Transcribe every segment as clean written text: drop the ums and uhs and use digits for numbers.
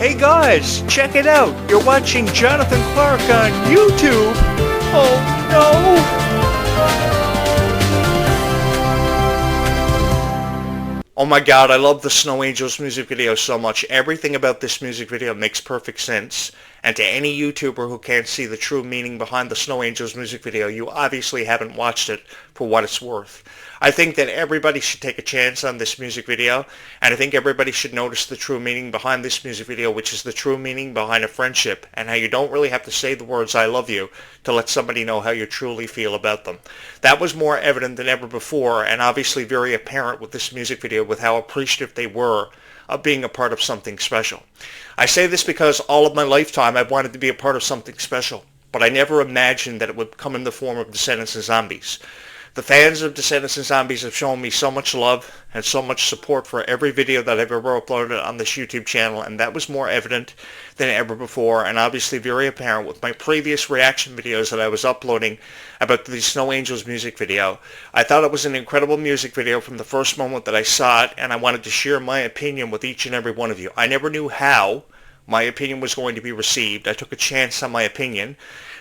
Hey guys, check it out. You're watching Jonathan Clarke on YouTube. Oh no. Oh my god, I love the Snow Angels music video so much. Everything about this music video makes perfect sense. And to any YouTuber who can't see the true meaning behind the Snow Angels music video, you obviously haven't watched it for what it's worth. I think that everybody should take a chance on this music video, and I think everybody should notice the true meaning behind this music video, which is the true meaning behind a friendship, and how you don't really have to say the words "I love you" to let somebody know how you truly feel about them. That was more evident than ever before, and obviously very apparent with this music video, with how appreciative they were of being a part of something special. I say this because all of my lifetime I've wanted to be a part of something special, but I never imagined that it would come in the form of Descendants and Zombies. The fans of Descendants and Zombies have shown me so much love and so much support for every video that I've ever uploaded on this YouTube channel, and that was more evident than ever before, and obviously very apparent with my previous reaction videos that I was uploading about the Snow Angels music video. I thought it was an incredible music video from the first moment that I saw it, and I wanted to share my opinion with each and every one of you. I never knew how my opinion was going to be received. I took a chance on my opinion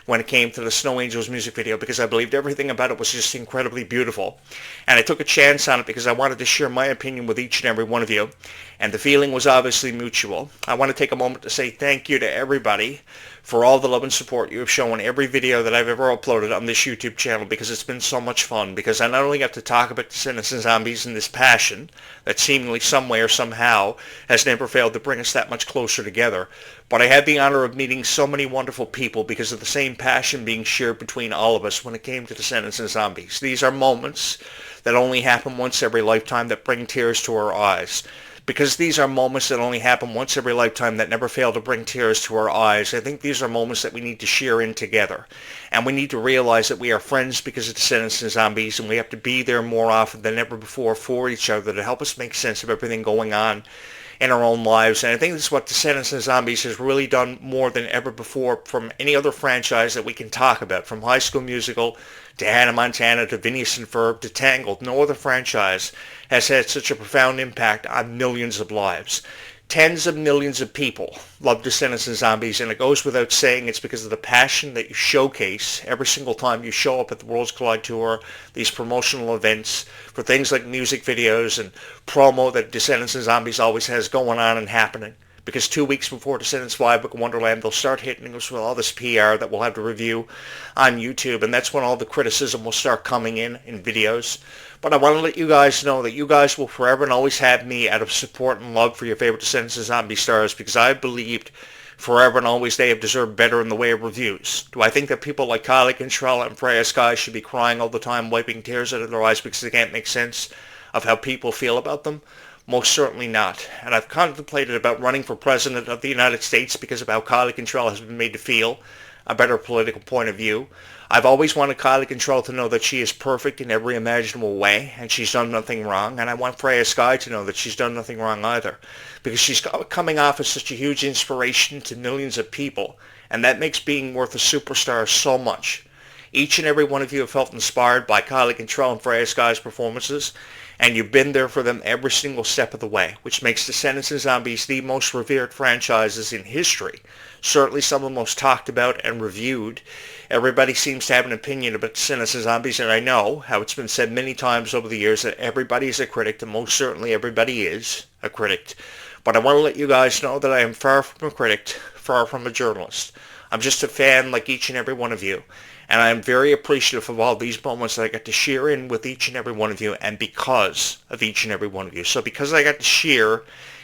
when it came to the Snow Angels music video because I believed everything about it was just incredibly beautiful. And I took a chance on it because I wanted to share my opinion with each and every one of you. And the feeling was obviously mutual. I want to take a moment to say thank you to everybody for all the love and support you have shown every video that I've ever uploaded on this YouTube channel, because it's been so much fun, because I not only got to talk about Descendants and Zombies and this passion that seemingly some way or somehow has never failed to bring us that much closer together, but I had the honor of meeting so many wonderful people because of the same passion being shared between all of us when it came to Descendants and Zombies. These are moments that only happen once every lifetime that bring tears to our eyes. Because these are moments that only happen once every lifetime that never fail to bring tears to our eyes, I think these are moments that we need to share in together. And we need to realize that we are friends because of Descendants and Zombies, and we have to be there more often than ever before for each other to help us make sense of everything going on in our own lives. And I think this is what Descendants and Zombies has really done more than ever before from any other franchise that we can talk about, from High School Musical to Hannah Montana to Phineas and Ferb to Tangled. No other franchise has had such a profound impact on millions of lives. Tens of millions of people love Descendants and Zombies, and it goes without saying it's because of the passion that you showcase every single time you show up at the Worlds Collide Tour, these promotional events, for things like music videos and promo that Descendants and Zombies always has going on and happening. Because 2 weeks before Descendants Fly Book Wonderland, they'll start hitting us with all this PR that we'll have to review on YouTube, and that's when all the criticism will start coming in videos. But I want to let you guys know that you guys will forever and always have me out of support and love for your favorite Descendants and Zombie stars, because I believed forever and always they have deserved better in the way of reviews. Do I think that people like Clarke and and Freya Sky should be crying all the time, wiping tears out of their eyes because they can't make sense of how people feel about them? Most certainly not. And I've contemplated about running for President of the United States because of how Clarke has been made to feel a better political point of view. I've always wanted Clarke to know that she is perfect in every imaginable way, and she's done nothing wrong. And I want Freya Sky to know that she's done nothing wrong either, because she's coming off as such a huge inspiration to millions of people, and that makes being worth a superstar so much. Each and every one of you have felt inspired by Clarke and Freya Sky's performances, and you've been there for them every single step of the way, which makes Descendants and Zombies the most revered franchises in history. Certainly some of the most talked about and reviewed. Everybody seems to have an opinion about Descendants and Zombies, and I know how it's been said many times over the years that everybody is a critic, and most certainly everybody is a critic. But I want to let you guys know that I am far from a critic, far from a journalist. I'm just a fan like each and every one of you. And I am very appreciative of all these moments that I got to share in with each and every one of you, and because of each and every one of you. So because I got to share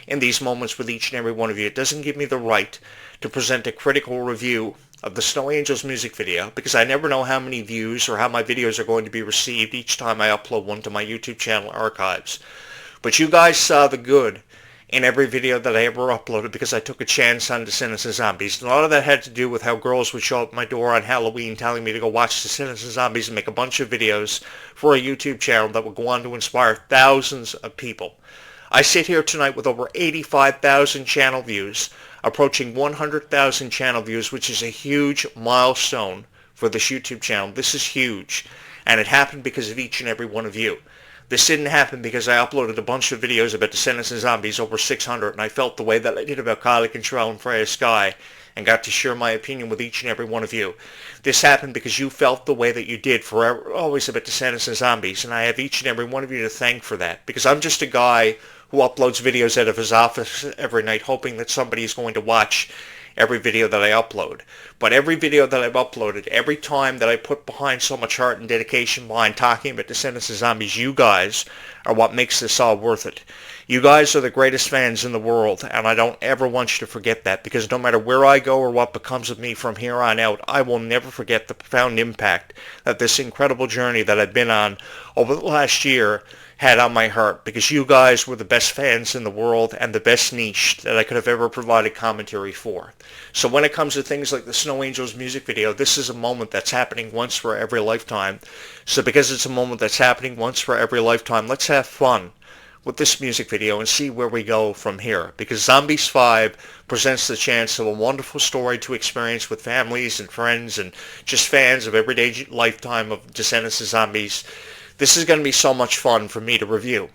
in these moments with each and every one of you, it doesn't give me the right to present a critical review of the Snow Angels music video, because I never know how many views or how my videos are going to be received each time I upload one to my YouTube channel archives. But you guys saw the good in every video that I ever uploaded because I took a chance on Descendants and Zombies. And a lot of that had to do with how girls would show up at my door on Halloween telling me to go watch Descendants and Zombies and make a bunch of videos for a YouTube channel that would go on to inspire thousands of people. I sit here tonight with over 85,000 channel views, approaching 100,000 channel views, which is a huge milestone for this YouTube channel. This is huge, and it happened because of each and every one of you. This didn't happen because I uploaded a bunch of videos about Descendants and Zombies, over 600, and I felt the way that I did about Clarke and Sherelle and Freya Sky, and got to share my opinion with each and every one of you. This happened because you felt the way that you did forever, always about Descendants and Zombies, and I have each and every one of you to thank for that, because I'm just a guy who uploads videos out of his office every night hoping that somebody is going to watch every video that I upload. But every video that I've uploaded, every time that I put behind so much heart and dedication behind talking about Descendants and Zombies, you guys are what makes this all worth it. You guys are the greatest fans in the world, and I don't ever want you to forget that, because no matter where I go or what becomes of me from here on out, I will never forget the profound impact that this incredible journey that I've been on over the last year had on my heart, because you guys were the best fans in the world and the best niche that I could have ever provided commentary for. So when it comes to things like the Snow Angels music video, this is a moment that's happening once for every lifetime. So because it's a moment that's happening once for every lifetime, let's have fun with this music video and see where we go from here, because Zombies 5 presents the chance of a wonderful story to experience with families and friends and just fans of everyday lifetime of Descendants of Zombies. This is going to be so much fun for me to review,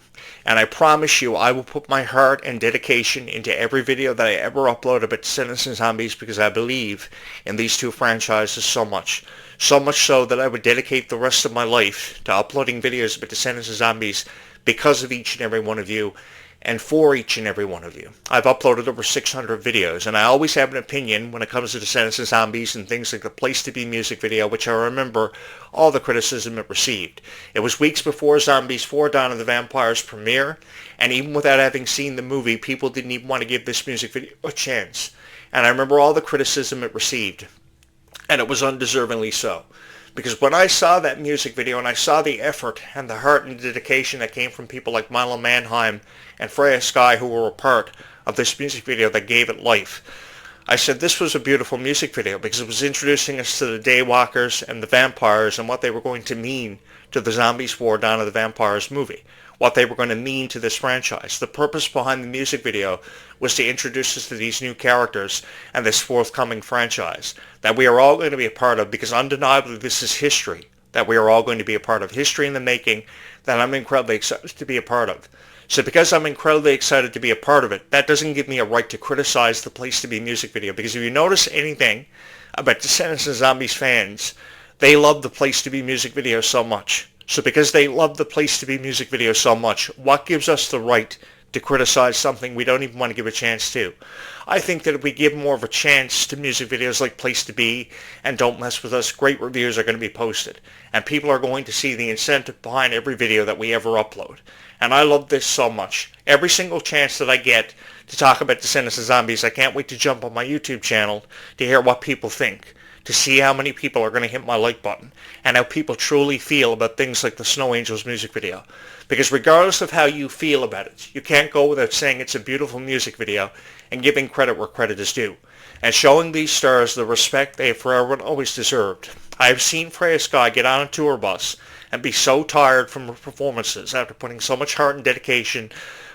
and I promise you I will put my heart and dedication into every video that I ever upload about Descendants and Zombies, because I believe in these two franchises so much so that I would dedicate the rest of my life to uploading videos about Descendants and Zombies because of each and every one of you and for each and every one of you. I've uploaded over 600 videos, and I always have an opinion when it comes to Descendants and Zombies and things like the Place to Be music video, which I remember all the criticism it received. It was weeks before Zombies 4 Dawn of the Vampires premiere, and even without having seen the movie, people didn't even want to give this music video a chance. And I remember all the criticism it received, and it was undeservingly so. Because when I saw that music video and I saw the effort and the heart and dedication that came from people like Milo Manheim and Freya Sky, who were a part of this music video that gave it life, I said this was a beautiful music video, because it was introducing us to the Daywalkers and the vampires and what they were going to mean to the Zombies 4 Dawn of the Vampires movie, what they were going to mean to this franchise. The purpose behind the music video was to introduce us to these new characters and this forthcoming franchise that we are all going to be a part of, because undeniably this is history that we are all going to be a part of, history in the making that I'm incredibly excited to be a part of. So because I'm incredibly excited to be a part of it, that doesn't give me a right to criticize the Place to Be music video, because if you notice anything about Descendants and Zombies fans, they love the Place to Be music video so much. So because they love the Place to Be music video so much, what gives us the right to criticize something we don't even want to give a chance to? I think that if we give more of a chance to music videos like Place to Be and Don't Mess With Us, great reviews are going to be posted, and people are going to see the incentive behind every video that we ever upload. And I love this so much. Every single chance that I get to talk about Descendants of Zombies, I can't wait to jump on my YouTube channel to hear what people think, to see how many people are going to hit my like button, and how people truly feel about things like the Snow Angels music video. Because regardless of how you feel about it, you can't go without saying it's a beautiful music video and giving credit where credit is due, and showing these stars the respect they have forever and always deserved. I have seen Freya Sky get on a tour bus and be so tired from her performances after putting so much heart and dedication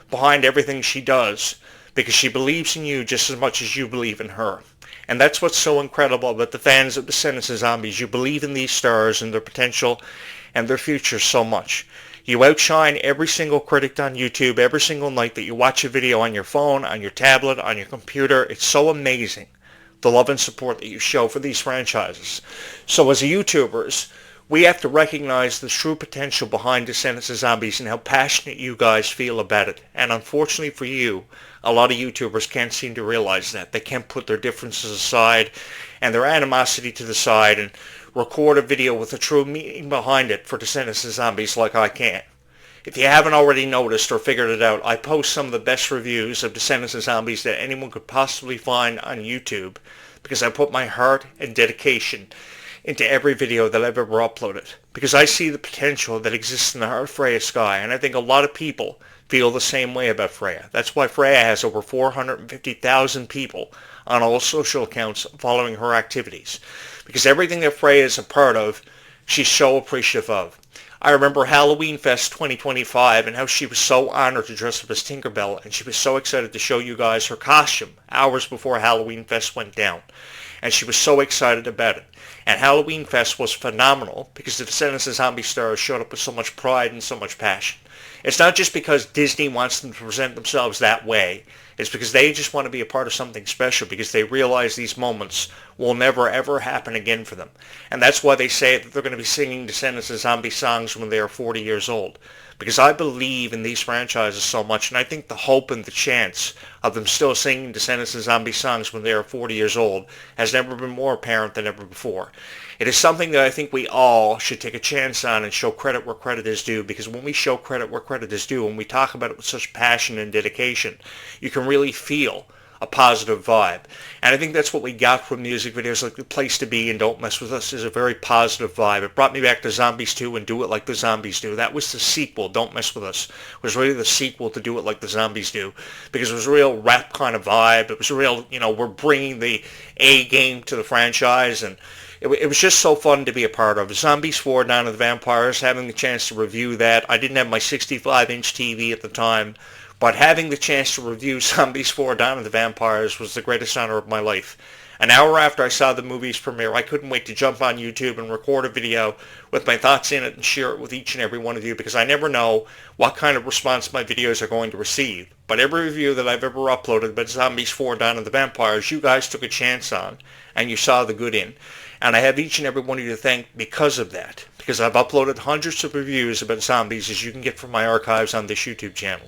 behind everything she does, because she believes in you just as much as you believe in her. And that's what's so incredible about the fans of Descendants of Zombies. You believe in these stars and their potential and their future so much. You outshine every single critic on YouTube every single night that you watch a video on your phone, on your tablet, on your computer. It's so amazing, the love and support that you show for these franchises. So as YouTubers, we have to recognize the true potential behind Descendants of Zombies and how passionate you guys feel about it. And unfortunately for you, a lot of YouTubers can't seem to realize that. They can't put their differences aside and their animosity to the side and record a video with a true meaning behind it for Descendants of Zombies like I can. If you haven't already noticed or figured it out, I post some of the best reviews of Descendants of Zombies that anyone could possibly find on YouTube, because I put my heart and dedication into every video that I've ever uploaded, because I see the potential that exists in the heart of Freya Sky, and I think a lot of people feel the same way about Freya. That's why Freya has over 450,000 people on all social accounts following her activities, because everything that Freya is a part of, she's so appreciative of. I remember Halloween Fest 2025 and how she was so honored to dress up as Tinkerbell, and she was so excited to show you guys her costume hours before Halloween Fest went down. and she was so excited about it. And Halloween Fest was phenomenal because the Descendants of Zombie stars showed up with so much pride and so much passion. It's not just because Disney wants them to present themselves that way. It's because they just want to be a part of something special because they realize these moments will never ever happen again for them. And that's why they say that they're going to be singing Descendants of Zombie songs when they are 40 years old. Because I believe in these franchises so much, and I think the hope and the chance of them still singing Descendants of Zombie songs when they are 40 years old has never been more apparent than ever before. It is something that I think we all should take a chance on and show credit where credit is due, because when we show credit where credit is due, and we talk about it with such passion and dedication, you can really feel a positive vibe. And I think that's what we got from music videos like The Place to Be and Don't Mess With Us is a very positive vibe. It brought me back to Zombies 2 and Do It Like the Zombies Do. That was the sequel. Don't Mess With Us was really the sequel to Do It Like the Zombies Do, because it was a real rap kind of vibe. It was a real, we're bringing the A game to the franchise, and it was just so fun to be a part of. Zombies 4, Dawn of the Vampires, having the chance to review that. I didn't have my 65-inch TV at the time, but having the chance to review Zombies 4, Dawn of the Vampires was the greatest honor of my life. An hour after I saw the movie's premiere, I couldn't wait to jump on YouTube and record a video with my thoughts in it and share it with each and every one of you, because I never know what kind of response my videos are going to receive. But every review that I've ever uploaded about Zombies 4, Dawn of the Vampires, you guys took a chance on, and you saw the good in. And I have each and every one of you to thank because of that, because I've uploaded hundreds of reviews about zombies, as you can get from my archives on this YouTube channel.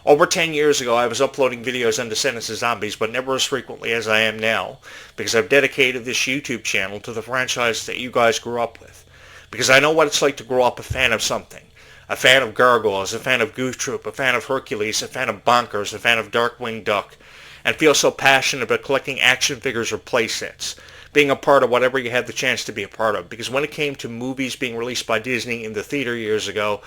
Over 10 years ago, I was uploading videos on Descendants of Zombies, but never as frequently as I am now, because I've dedicated this YouTube channel to the franchise that you guys grew up with. Because I know what it's like to grow up a fan of something. A fan of Gargoyles, a fan of Goof Troop, a fan of Hercules, a fan of Bonkers, a fan of Darkwing Duck, and feel so passionate about collecting action figures or playsets, being a part of whatever you had the chance to be a part of. Because when it came to movies being released by Disney in the theater years ago,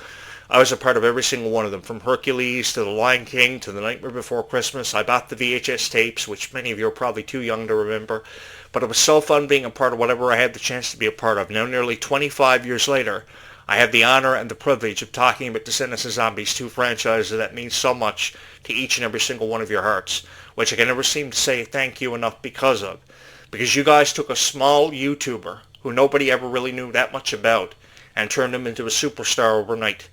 I was a part of every single one of them, from Hercules to The Lion King to The Nightmare Before Christmas. I bought the VHS tapes, which many of you are probably too young to remember, but it was so fun being a part of whatever I had the chance to be a part of. Now, nearly 25 years later, I have the honor and the privilege of talking about Descendants of Zombies, two franchises that mean so much to each and every single one of your hearts, which I can never seem to say thank you enough because of. Because you guys took a small YouTuber who nobody ever really knew that much about and turned him into a superstar overnight.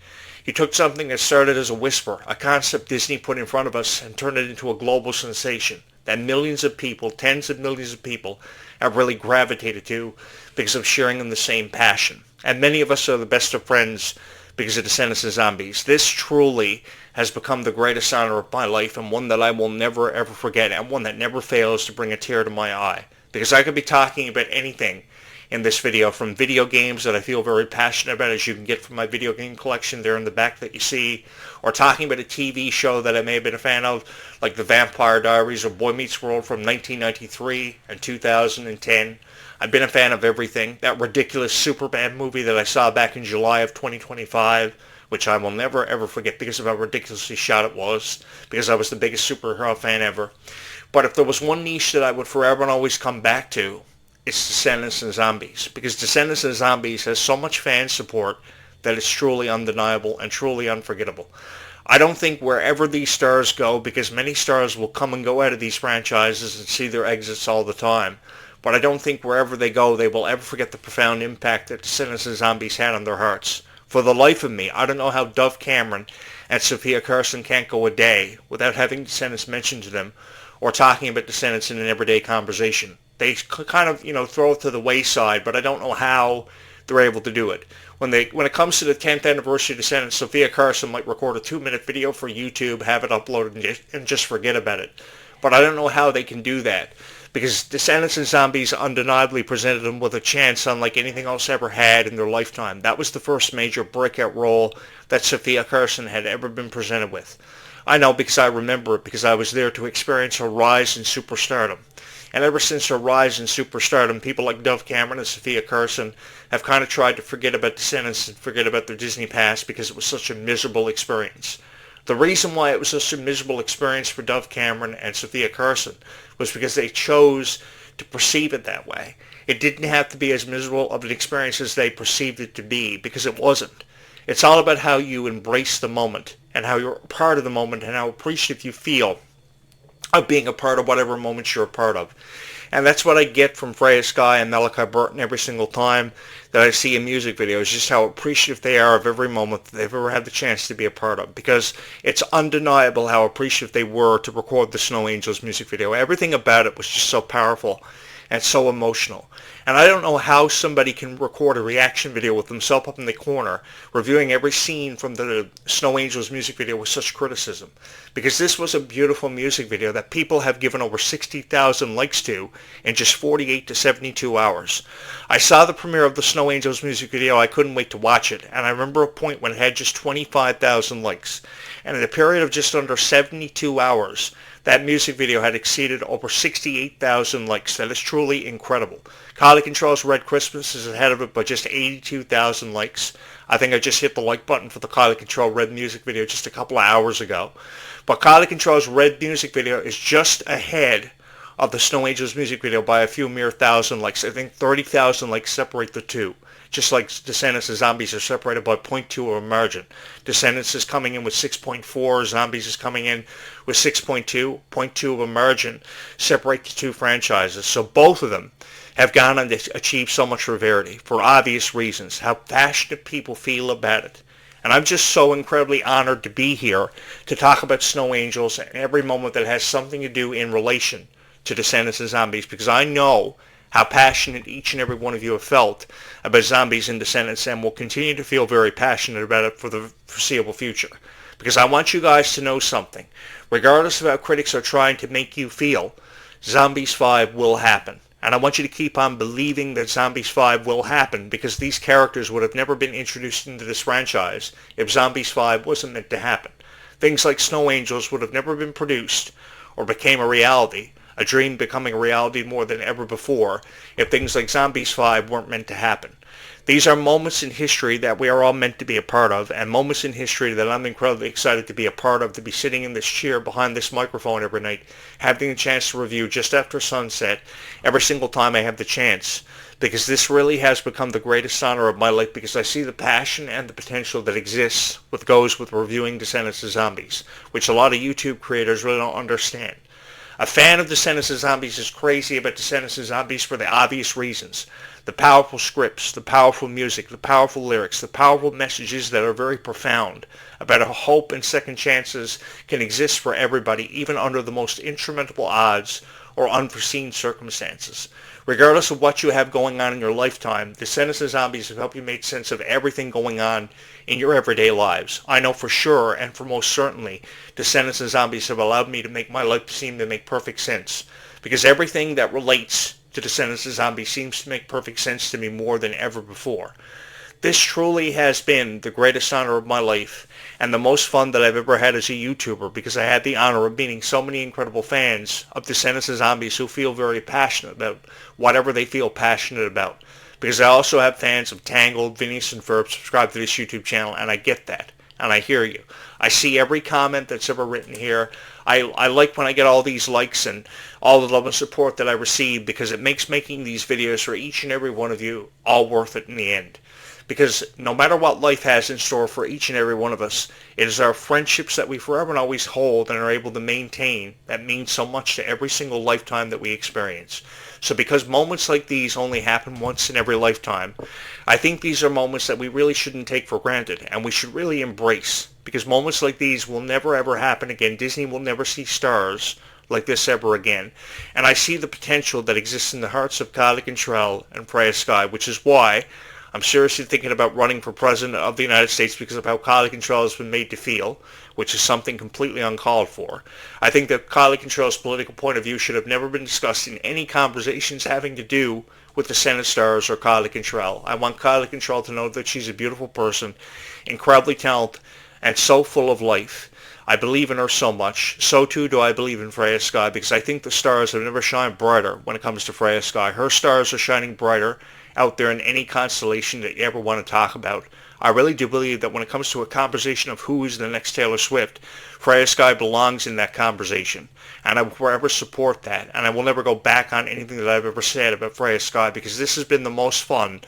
You took something that started as a whisper, a concept Disney put in front of us, and turned it into a global sensation that millions of people, tens of millions of people, have really gravitated to because of sharing in the same passion. And many of us are the best of friends because of Descendants of Zombies. This truly has become the greatest honor of my life, and one that I will never ever forget, and one that never fails to bring a tear to my eye. Because I could be talking about anything in this video, from video games that I feel very passionate about, as you can get from my video game collection there in the back that you see, or talking about a TV show that I may have been a fan of, like The Vampire Diaries or Boy Meets World from 1993 and 2010. I've been a fan of everything. That ridiculous Superman movie that I saw back in July of 2025, which I will never ever forget because of how ridiculously shot it was, because I was the biggest superhero fan ever. But if there was one niche that I would forever and always come back to, it's Descendants of Zombies, because Descendants of Zombies has so much fan support that it's truly undeniable and truly unforgettable. I don't think wherever these stars go, because many stars will come and go out of these franchises and see their exits all the time, but I don't think wherever they go they will ever forget the profound impact that Descendants of Zombies had on their hearts. For the life of me, I don't know how Dove Cameron and Sophia Carson can't go a day without having Descendants mentioned to them or talking about Descendants in an everyday conversation. They kind of, throw it to the wayside, but I don't know how they're able to do it. When it comes to the 10th anniversary of Descendants, Sophia Carson might record a 2-minute video for YouTube, have it uploaded, and just forget about it. But I don't know how they can do that, because Descendants and Zombies undeniably presented them with a chance unlike anything else ever had in their lifetime. That was the first major breakout role that Sophia Carson had ever been presented with. I know because I remember it, because I was there to experience her rise in superstardom. And ever since her rise in superstardom, people like Dove Cameron and Sophia Carson have kind of tried to forget about Descendants and forget about their Disney past because it was such a miserable experience. The reason why it was such a miserable experience for Dove Cameron and Sophia Carson was because they chose to perceive it that way. It didn't have to be as miserable of an experience as they perceived it to be, because it wasn't. It's all about how you embrace the moment and how you're a part of the moment and how appreciative you feel of being a part of whatever moment you're a part of. And that's what I get from Freya Sky and Malachi Burton every single time that I see a music video, is just how appreciative they are of every moment that they've ever had the chance to be a part of. Because it's undeniable how appreciative they were to record the Snow Angels music video. Everything about it was just so powerful and so emotional. And I don't know how somebody can record a reaction video with themselves up in the corner, reviewing every scene from the Snow Angels music video with such criticism. Because this was a beautiful music video that people have given over 60,000 likes to in just 48 to 72 hours. I saw the premiere of the Snow Angels music video. I couldn't wait to watch it. And I remember a point when it had just 25,000 likes. And in a period of just under 72 hours, that music video had exceeded over 68,000 likes. That is truly incredible. Kylie Control's Red Christmas is ahead of it by just 82,000 likes. I think I just hit the like button for the Kylie Control Red music video just a couple of hours ago. But Kylie Control's Red music video is just ahead of the Snow Angels music video by a few mere thousand likes. I think 30,000 likes separate the two. Just like Descendants and Zombies are separated by 0.2 of a margin. Descendants is coming in with 6.4, Zombies is coming in with 6.2, 0.2 of a margin separate the two franchises. So both of them have gone on to achieve so much severity for obvious reasons, how passionate people feel about it. And I'm just so incredibly honored to be here to talk about Snow Angels and every moment that has something to do in relation to Descendants and Zombies, because I know how passionate each and every one of you have felt about Zombies and Descendants, and will continue to feel very passionate about it for the foreseeable future. Because I want you guys to know something. Regardless of how critics are trying to make you feel, Zombies 5 will happen. And I want you to keep on believing that Zombies 5 will happen, because these characters would have never been introduced into this franchise if Zombies 5 wasn't meant to happen. Things like Snow Angels would have never been produced or became a reality, a dream becoming a reality more than ever before, if things like Zombies 5 weren't meant to happen. These are moments in history that we are all meant to be a part of, and moments in history that I'm incredibly excited to be a part of, to be sitting in this chair behind this microphone every night, having the chance to review just after sunset every single time I have the chance. Because this really has become the greatest honor of my life, because I see the passion and the potential that exists goes with reviewing Descendants of Zombies, which a lot of YouTube creators really don't understand. A fan of Descendants of Zombies is crazy about Descendants of Zombies for the obvious reasons. The powerful scripts, the powerful music, the powerful lyrics, the powerful messages that are very profound about how hope and second chances can exist for everybody, even under the most insurmountable odds or unforeseen circumstances. Regardless of what you have going on in your lifetime, Descendants of Zombies have helped you make sense of everything going on in your everyday lives. I know for sure, and for most certainly, Descendants of Zombies have allowed me to make my life seem to make perfect sense. Because everything that relates to Descendants of Zombies seems to make perfect sense to me more than ever before. This truly has been the greatest honor of my life, and the most fun that I've ever had as a YouTuber, because I had the honor of meeting so many incredible fans of Descendants of Zombies who feel very passionate about whatever they feel passionate about. Because I also have fans of Tangled, Phineas and Ferb subscribe to this YouTube channel, and I get that, and I hear you. I see every comment that's ever written here. I like when I get all these likes and all the love and support that I receive, because it makes making these videos for each and every one of you all worth it in the end. Because no matter what life has in store for each and every one of us, it is our friendships that we forever and always hold and are able to maintain that mean so much to every single lifetime that we experience. So because moments like these only happen once in every lifetime, I think these are moments that we really shouldn't take for granted, and we should really embrace. Because moments like these will never ever happen again. Disney will never see stars like this ever again. And I see the potential that exists in the hearts of Kylie Control and Freya Sky, which is why I'm seriously thinking about running for President of the United States, because of how Kylie Control has been made to feel, which is something completely uncalled for. I think that Kylie Control's political point of view should have never been discussed in any conversations having to do with the Senate stars or Kylie Control. I want Kylie Control to know that she's a beautiful person, incredibly talented, and so full of life. I believe in her so much. So too do I believe in Freya Sky, because I think the stars have never shined brighter when it comes to Freya Sky. Her stars are shining brighter out there in any constellation that you ever want to talk about. I really do believe that when it comes to a conversation of who is the next Taylor Swift, Freya Sky belongs in that conversation. And I will forever support that. And I will never go back on anything that I've ever said about Freya Sky, because this has been the most fun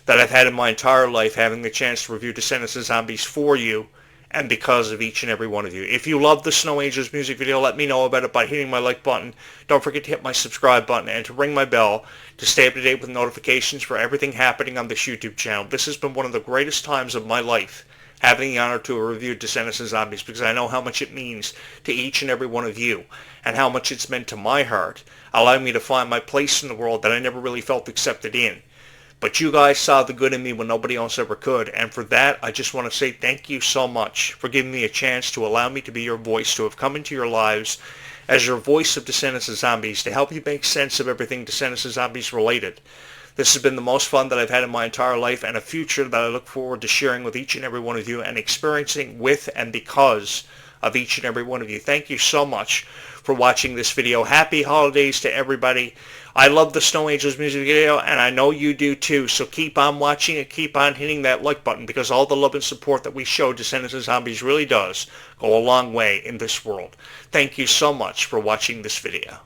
that I've had in my entire life, having the chance to review Descendants of Zombies for you and because of each and every one of you. If you love the Snow Angels music video, let me know about it by hitting my like button. Don't forget to hit my subscribe button and to ring my bell to stay up to date with notifications for everything happening on this YouTube channel. This has been one of the greatest times of my life, having the honor to review Descendants and Zombies, because I know how much it means to each and every one of you and how much it's meant to my heart, allowing me to find my place in the world that I never really felt accepted in. But you guys saw the good in me when nobody else ever could, and for that I just want to say thank you so much for giving me a chance to allow me to be your voice, to have come into your lives as your voice of Descendants and Zombies, to help you make sense of everything Descendants and Zombies related. This has been the most fun that I've had in my entire life, and a future that I look forward to sharing with each and every one of you and experiencing with and because of each and every one of you. Thank you so much for watching this video. Happy holidays to everybody. I love the Snow Angels music video, and I know you do too, so keep on watching and keep on hitting that like button, because all the love and support that we show Descendants and Zombies really does go a long way in this world. Thank you so much for watching this video.